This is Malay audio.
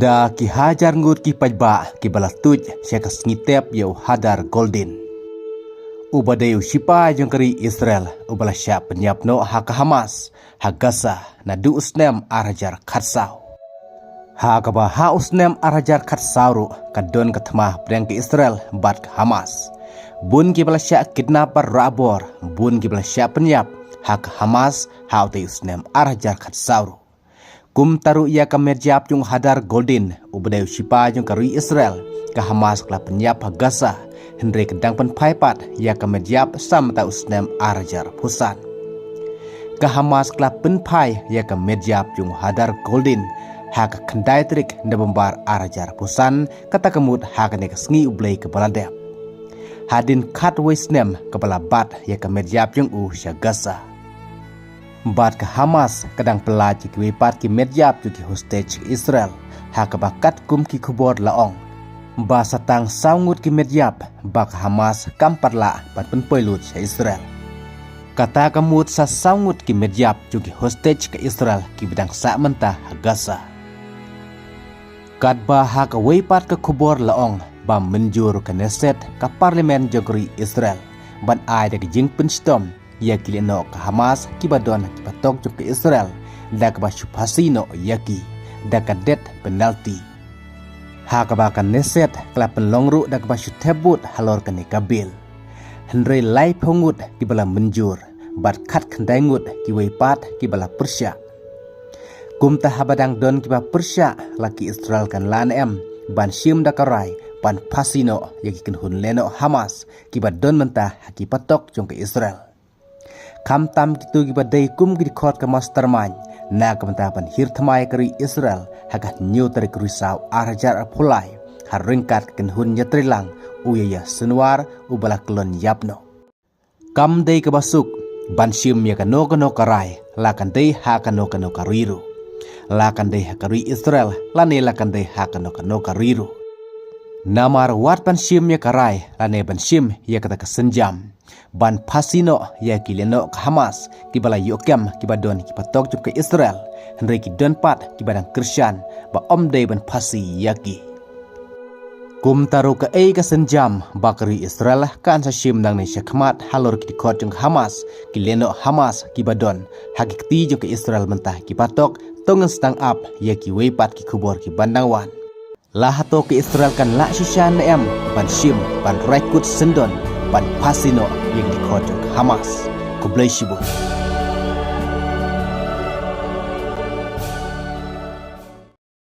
Keda ki hajar ngut ki pajba ki balatuj syaka ngitep yau hadar golden. Ubadeu shipa jongkari Israel ubala syap penyapno haka Hamas hagasa na du usnem arajar khatsau. Hakaba ha usnem arajar khatsauru kadon katma preng ke Israel bat ke Hamas. Bun ki bala syak kidnapper rabor bun ki bala syak penyap hak Hamas ha te usnem arajar khatsauru. Kum taru ia ka merjap jung hadar golden ubadeu shipa jung karui Israel ka Hamas kla penyap hagasa Henry kedang pen paipat ia ka merjap sam ta usnem arajar pusan. Ka Hamas kla pen pai ia ka merjap jung hadar golden hak kendai trik nebembar arajar pusan kata kemut hak ne kesngi ublei ke baladep. Hadin kat wisnem kepala bat ia ka merjap jung syagasa. Bat ke Hamas kadang pelaj ki wipat ki merjap ki hostage Israel hak bakat kum ki kubor laong. Ba satang saungut ki merjap bak Hamas kamparla pat penpoilut sa Israel. Kata kamut sa saungut ki merjap ki hostage ke Israel ki bidang sa mentah Gaza. Kat ba hak wipat ke kubor laong ba menjur ke Knesset ka parlemen jogri Israel ban ai de jing penstom ia kilino ke Hamas kibadon kipatok ke Israel dak ba supasino yaki dak det penalti hak ba kan Knesset kla penlongru dak ba sutebut halor kan kabil Henry lai pongut kibala menjur bat khat khandaingut ki weipat kibala Persya kumta habadang don kiba Persya laki Israel kan lanem ban shim dakarai pan pasino yaki kan hun leno Hamas kibadon mentah hakipatok ke Israel. Kam tam kitu giba day kum gidi kot ke mastermind na kementapan hirtmai keri Israel hagat nyu tari kerisau arajar apulai haringkat kenhun nyatrilang uyaya senwar ubala kelon yapno. Kam day kebasuk banshim ya kano karai lakan day hakano kariru lakan day hakari Israel lane lakan day hakano kariru. Namar wat banshim ya karai lane banshim ya kata kesenjam. Ban pasino ya kileno ke Hamas kibala yokem kibadon kipatok ke Israel Henry kidon pat kibadang Krisyan ba omday ban pasi yaki. Kum taru ke ka senjam bakari Israel kan sa shim nang ni syakmat halor kidikot jung Hamas kileno Hamas kibadon hakikti jung ke Israel mentah kipatok tongen stang up yaki weipat ki kubor ki bandangwan. Lahato ke Israel kan la shishan em ban shim ban raikut sendon ban pasino yang dikotong Hamas. Kublai Shibun.